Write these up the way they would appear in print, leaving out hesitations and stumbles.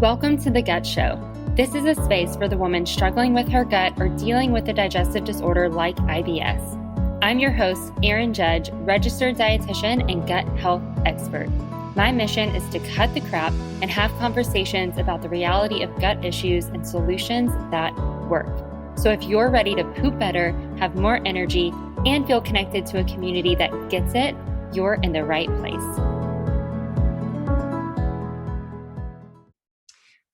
Welcome to The Gut Show. This is a space for the woman struggling with her gut or dealing with a digestive disorder like IBS. I'm your host, Erin Judge, registered dietitian and gut health expert. My mission is to cut the crap and have conversations about the reality of gut issues and solutions that work. So if you're ready to poop better, have more energy, and feel connected to a community that gets it, you're in the right place.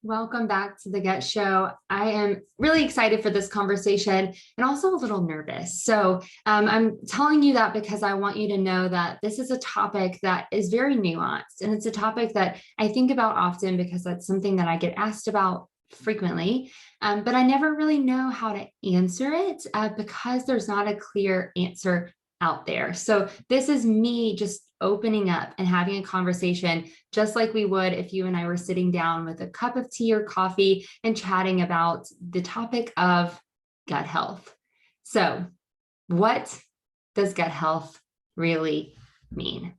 Welcome back to The Gut Show. I am really excited for this conversation and also a little nervous. So I'm telling you that because I want you to know that this is a topic that is very nuanced, and it's a topic that I think about often because that's something that I get asked about frequently, but I never really know how to answer it because there's not a clear answer out there. So this is me just opening up and having a conversation just like we would if you and I were sitting down with a cup of tea or coffee and chatting about the topic of gut health. So what does gut health really mean?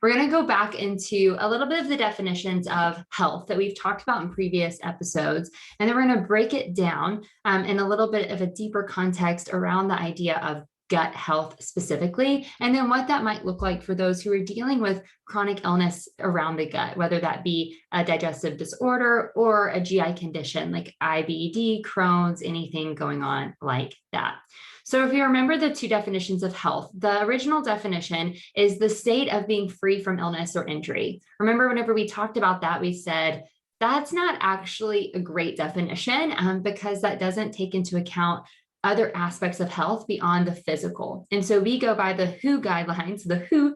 We're going to go back into a little bit of the definitions of health that we've talked about in previous episodes, and then we're going to break it down in a little bit of a deeper context around the idea of gut health specifically, and then what that might look like for those who are dealing with chronic illness around the gut, whether that be a digestive disorder or a GI condition like IBD, Crohn's, anything going on like that. So if you remember the two definitions of health, the original definition is the state of being free from illness or injury. Remember, whenever we talked about that, we said that's not actually a great definition because that doesn't take into account other aspects of health beyond the physical. And so we go by the WHO guidelines, the WHO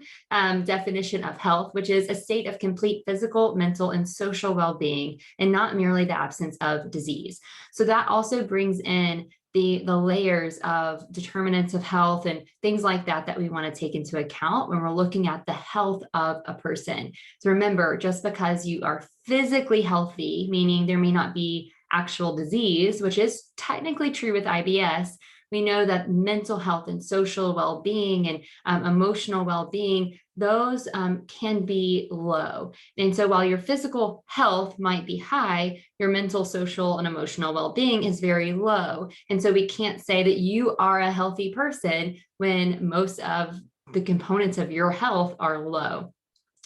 definition of health, which is a state of complete physical, mental, and social well-being, and not merely the absence of disease. So that also brings in the layers of determinants of health and things like that we want to take into account when we're looking at the health of a person. So remember, just because you are physically healthy, meaning there may not be actual disease, which is technically true with IBS, we know that mental health and social well-being and emotional well-being, those can be low. And so while your physical health might be high, your mental, social, and emotional well-being is very low. And so we can't say that you are a healthy person when most of the components of your health are low.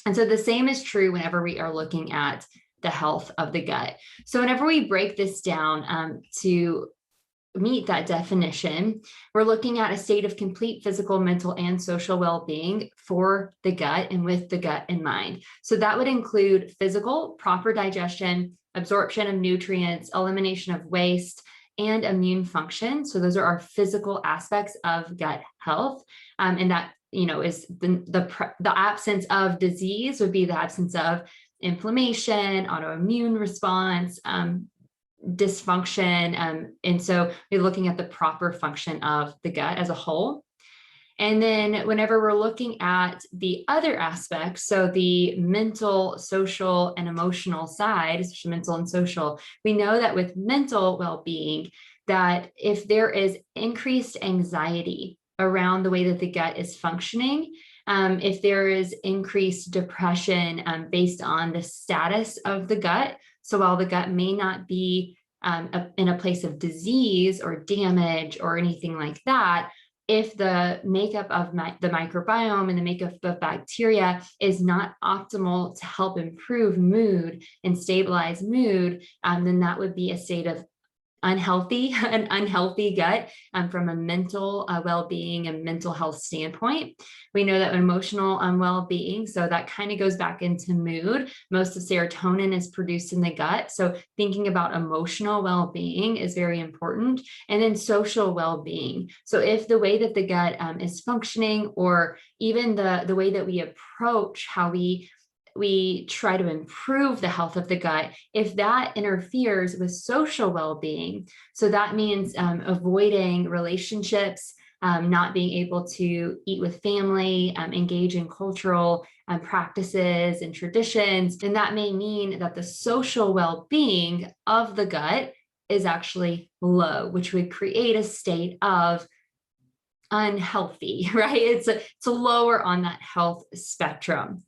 And so the same is true whenever we are looking at the health of the gut. So whenever we break this down to meet that definition, we're looking at a state of complete physical, mental, and social well-being for the gut and with the gut in mind. So that would include physical, proper digestion, absorption of nutrients, elimination of waste, and immune function. So those are our physical aspects of gut health. And that, is the absence of disease would be the absence of inflammation, autoimmune response, dysfunction. And so we're looking at the proper function of the gut as a whole. And then whenever we're looking at the other aspects, so the mental, social, and emotional side, especially mental and social, we know that with mental well-being, that if there is increased anxiety around the way that the gut is functioning, if there is increased depression based on the status of the gut. So while the gut may not be in a place of disease or damage or anything like that, if the makeup of the microbiome and the makeup of bacteria is not optimal to help improve mood and stabilize mood, then that would be a state of an unhealthy gut from a mental well-being and mental health standpoint. We know that emotional well-being, so that kind of goes back into mood. Most of serotonin is produced in the gut. So thinking about emotional well-being is very important. And then social well-being. So if the way that the gut is functioning, or even the way that we approach how we try to improve the health of the gut, if that interferes with social well-being, so that means avoiding relationships, not being able to eat with family, engage in cultural practices and traditions, then that may mean that the social well-being of the gut is actually low, which would create a state of unhealthy, right? It's a lower on that health spectrum.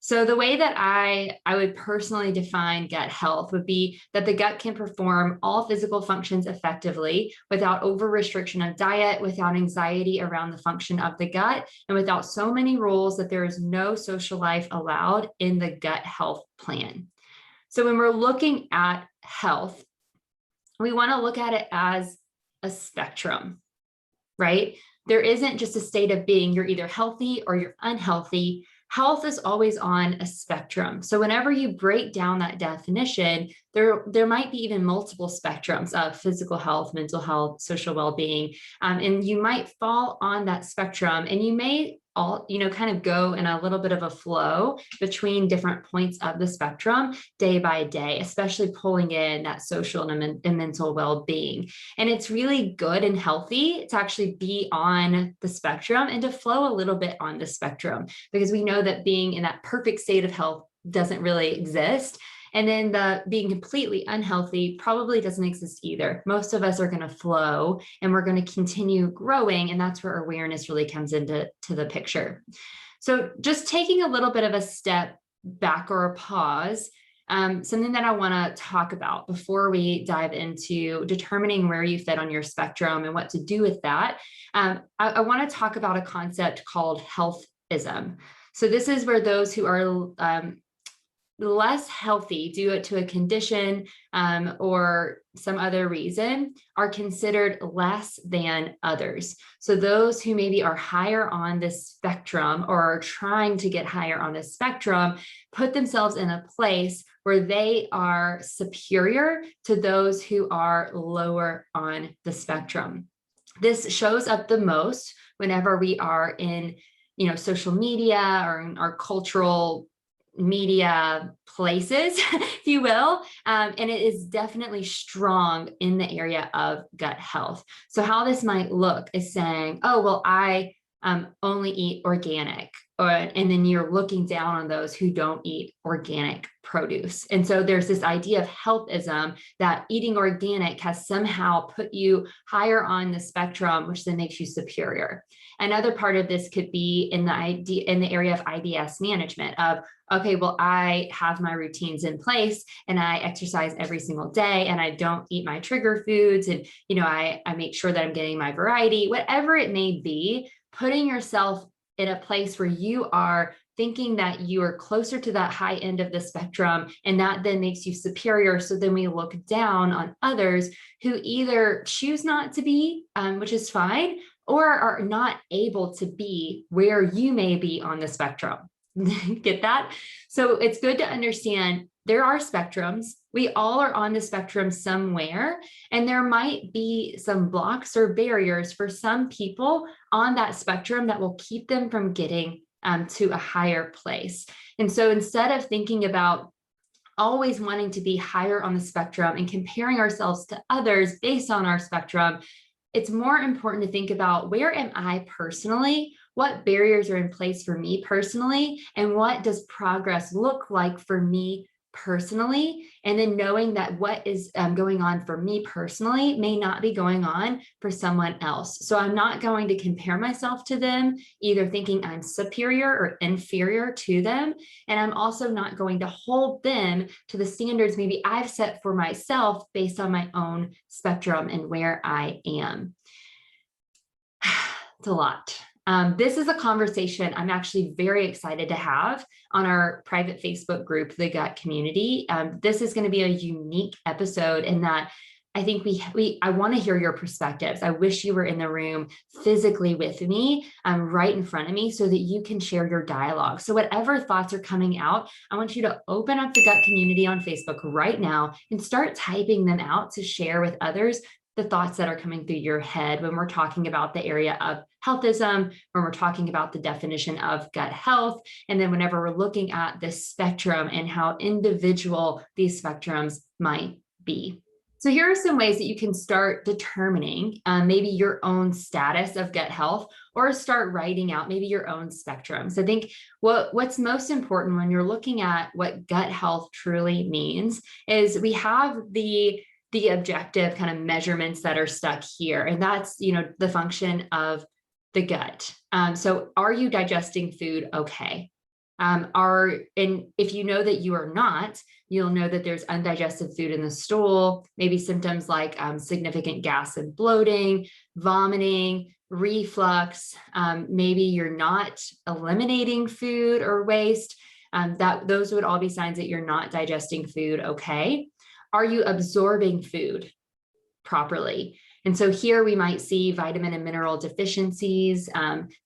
So the way that I would personally define gut health would be that the gut can perform all physical functions effectively without over restriction of diet, without anxiety around the function of the gut, and without so many rules that there is no social life allowed in the gut health plan. So when we're looking at health, we want to look at it as a spectrum, right? There isn't just a state of being, you're either healthy or you're unhealthy. Health is always on a spectrum. So whenever you break down that definition, there might be even multiple spectrums of physical health, mental health, social well-being, and you might fall on that spectrum, and you may all, kind of go in a little bit of a flow between different points of the spectrum day by day, especially pulling in that social and mental well-being. And it's really good and healthy to actually be on the spectrum and to flow a little bit on the spectrum, because we know that being in that perfect state of health doesn't really exist. And then the being completely unhealthy probably doesn't exist either. Most of us are going to flow and we're going to continue growing. And that's where awareness really comes into the picture. So just taking a little bit of a step back or a pause, something that I want to talk about before we dive into determining where you fit on your spectrum and what to do with that. I want to talk about a concept called healthism. So this is where those who are less healthy due to a condition or some other reason are considered less than others. So those who maybe are higher on this spectrum or are trying to get higher on this spectrum put themselves in a place where they are superior to those who are lower on the spectrum. This shows up the most whenever we are in, social media or in our cultural media places, if you will. And it is definitely strong in the area of gut health. So how this might look is saying, oh, well, I only eat organic. And then you're looking down on those who don't eat organic produce. And so there's this idea of healthism that eating organic has somehow put you higher on the spectrum, which then makes you superior. Another part of this could be in the area of IBS management of, okay, well, I have my routines in place and I exercise every single day and I don't eat my trigger foods. And, I make sure that I'm getting my variety, whatever it may be, putting yourself in a place where you are thinking that you are closer to that high end of the spectrum, and that then makes you superior. So then we look down on others who either choose not to be, which is fine, or are not able to be where you may be on the spectrum. Get that? So it's good to understand there are spectrums. We all are on the spectrum somewhere, and there might be some blocks or barriers for some people on that spectrum that will keep them from getting to a higher place. And so instead of thinking about always wanting to be higher on the spectrum and comparing ourselves to others based on our spectrum, it's more important to think about, where am I personally? What barriers are in place for me personally? And what does progress look like for me personally? And then knowing that what is going on for me personally may not be going on for someone else. So I'm not going to compare myself to them, either thinking I'm superior or inferior to them. And I'm also not going to hold them to the standards maybe I've set for myself based on my own spectrum and where I am. It's a lot. This is a conversation I'm actually very excited to have on our private Facebook group, the Gut Community. This is going to be a unique episode in that I think I want to hear your perspectives. I wish you were in the room physically with me, right in front of me, so that you can share your dialogue. So whatever thoughts are coming out, I want you to open up the Gut Community on Facebook right now and start typing them out to share with others the thoughts that are coming through your head when we're talking about the area of healthism, when we're talking about the definition of gut health, and then whenever we're looking at this spectrum and how individual these spectrums might be. So here are some ways that you can start determining maybe your own status of gut health, or start writing out maybe your own spectrums. I think what's most important when you're looking at what gut health truly means is we have the objective kind of measurements that are stuck here. And that's, the function of the gut. So are you digesting food okay? And if you know that you are not, you'll know that there's undigested food in the stool, maybe symptoms like significant gas and bloating, vomiting, reflux. Maybe you're not eliminating food or waste. Those would all be signs that you're not digesting food okay. Are you absorbing food properly? And so here we might see vitamin and mineral deficiencies,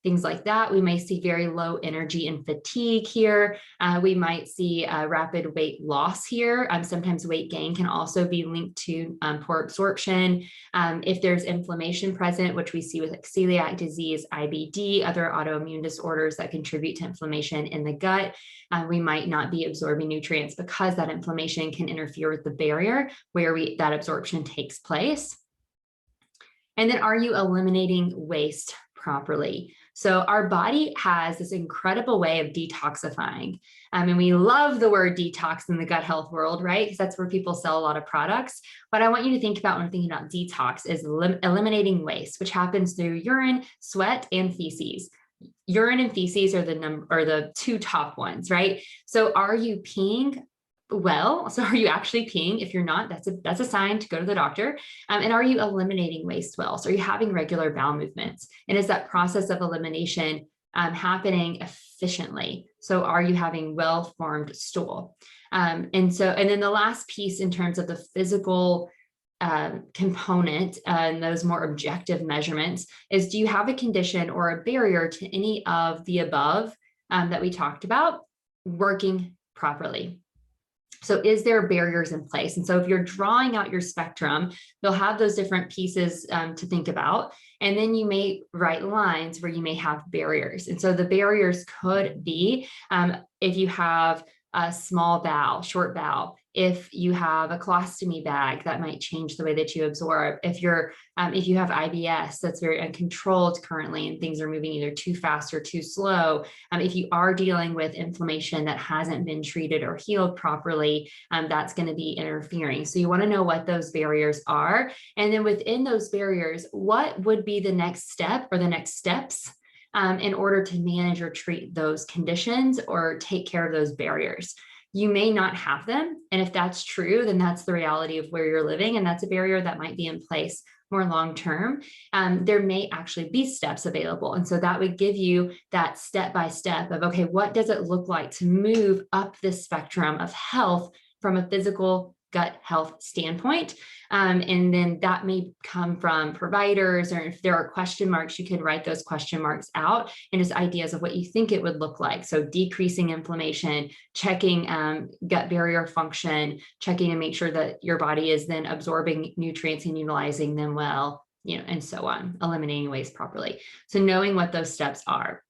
things like that. We may see very low energy and fatigue here. We might see rapid weight loss here. Sometimes weight gain can also be linked to poor absorption. If there's inflammation present, which we see with celiac disease, IBD, other autoimmune disorders that contribute to inflammation in the gut, we might not be absorbing nutrients because that inflammation can interfere with the barrier where that absorption takes place. And then, are you eliminating waste properly? So our body has this incredible way of detoxifying. And we love the word detox in the gut health world, right? Because that's where people sell a lot of products. What I want you to think about when thinking about detox is eliminating waste, which happens through urine, sweat, and feces. Urine and feces are the two top ones, right? So are you peeing well? So are you actually peeing? If you're not, that's a sign to go to the doctor. And are you eliminating waste well? So are you having regular bowel movements? And is that process of elimination happening efficiently? So are you having well-formed stool? And then the last piece in terms of the physical component and those more objective measurements is, do you have a condition or a barrier to any of the above that we talked about working properly? So is there barriers in place? And so if you're drawing out your spectrum, you'll have those different pieces to think about. And then you may write lines where you may have barriers. And so the barriers could be if you have a small bowel, short bowel, if you have a colostomy bag, that might change the way that you absorb. If you have IBS, that's very uncontrolled currently, and things are moving either too fast or too slow. If you are dealing with inflammation that hasn't been treated or healed properly, that's going to be interfering. So you want to know what those barriers are. And then within those barriers, what would be the next step or the next steps in order to manage or treat those conditions or take care of those barriers? You may not have them. And if that's true, then that's the reality of where you're living. And that's a barrier that might be in place more long-term. There may actually be steps available. And so that would give you that step-by-step of, okay, what does it look like to move up this spectrum of health from a physical gut health standpoint? And then that may come from providers, or if there are question marks, you can write those question marks out and just ideas of what you think it would look like. So decreasing inflammation, checking gut barrier function, checking to make sure that your body is then absorbing nutrients and utilizing them well, and so on, eliminating waste properly. So knowing what those steps are.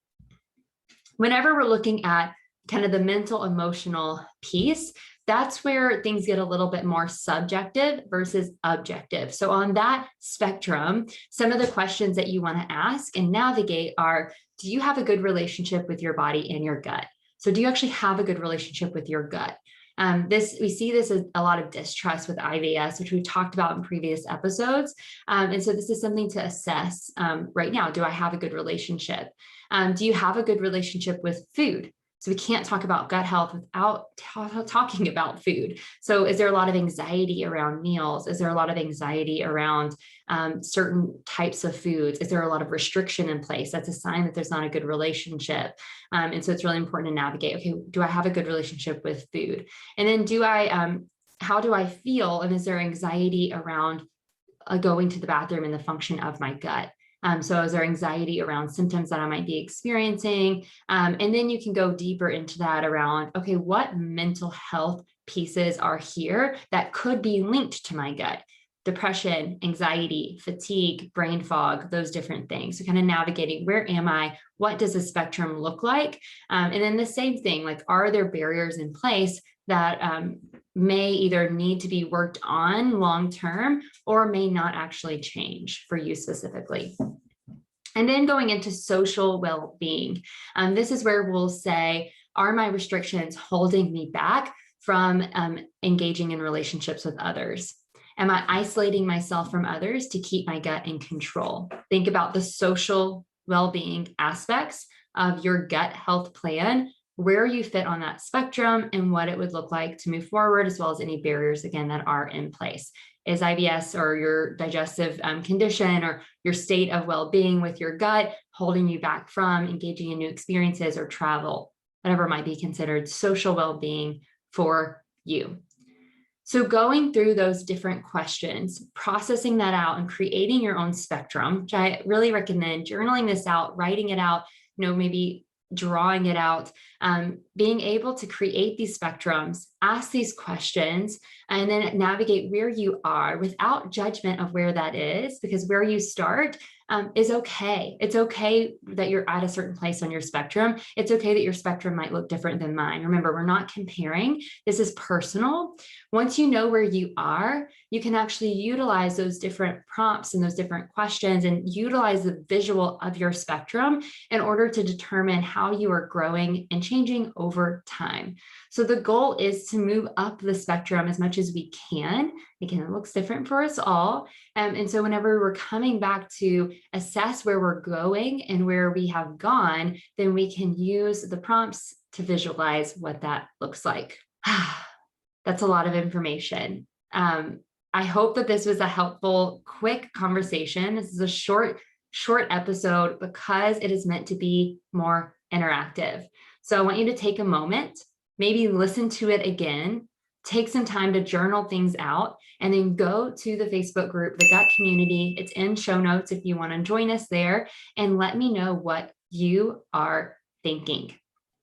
Whenever we're looking at kind of the mental, emotional piece, that's where things get a little bit more subjective versus objective. So on that spectrum, some of the questions that you want to ask and navigate are, do you have a good relationship with your body and your gut? So do you actually have a good relationship with your gut? We see this as a lot of distrust with IBS, which we've talked about in previous episodes. And so this is something to assess right now. Do I have a good relationship? Do you have a good relationship with food? So we can't talk about gut health without talking about food. So is there a lot of anxiety around meals? Is there a lot of anxiety around certain types of foods? Is there a lot of restriction in place? That's a sign that there's not a good relationship. And so it's really important to navigate, okay, do I have a good relationship with food? And then how do I feel? And is there anxiety around going to the bathroom and the function of my gut? So is there anxiety around symptoms that I might be experiencing? And then you can go deeper into that around, okay, what mental health pieces are here that could be linked to my gut? Depression, anxiety, fatigue, brain fog, those different things. So kind of navigating, where am I? What does the spectrum look like? And then the same thing, like, are there barriers in place that may either need to be worked on long-term or may not actually change for you specifically? And then going into social well-being. This is where we'll say, are my restrictions holding me back from engaging in relationships with others? Am I isolating myself from others to keep my gut in control? Think about the social well-being aspects of your gut health plan where you fit on that spectrum and what it would look like to move forward, as well as any barriers, again, that are in place. Is IBS or your digestive condition or your state of well-being with your gut holding you back from engaging in new experiences or travel, whatever might be considered social well-being for you? So going through those different questions, processing that out and creating your own spectrum, which I really recommend journaling this out, writing it out, maybe drawing it out, being able to create these spectrums, ask these questions, and then navigate where you are without judgment of where that is, because where you start is okay. It's okay that you're at a certain place on your spectrum. It's okay that your spectrum might look different than mine. Remember, we're not comparing. This is personal. Once you know where you are, you can actually utilize those different prompts and those different questions and utilize the visual of your spectrum in order to determine how you are growing and changing over time. So the goal is to move up the spectrum as much as we can. Again, it looks different for us all. And so whenever we're coming back to assess where we're going and where we have gone, then we can use the prompts to visualize what that looks like. That's a lot of information. I hope that this was a helpful, quick conversation. This is a short episode because it is meant to be more interactive. So I want you to take a moment, maybe listen to it again, take some time to journal things out, and then go to the Facebook group, the Gut Community. It's in show notes if you want to join us there, and let me know what you are thinking.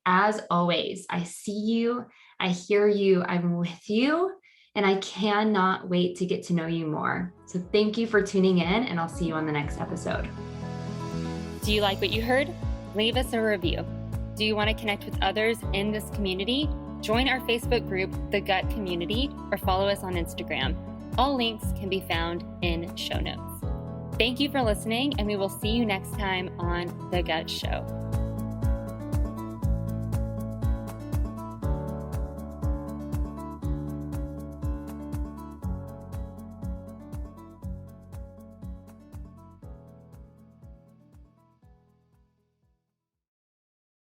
As always, I see you, I hear you, I'm with you, and I cannot wait to get to know you more. So thank you for tuning in, and I'll see you on the next episode. Do you like what you heard? Leave us a review. Do you want to connect with others in this community? Join our Facebook group, The Gut Community, or follow us on Instagram. All links can be found in show notes. Thank you for listening, and we will see you next time on The Gut Show.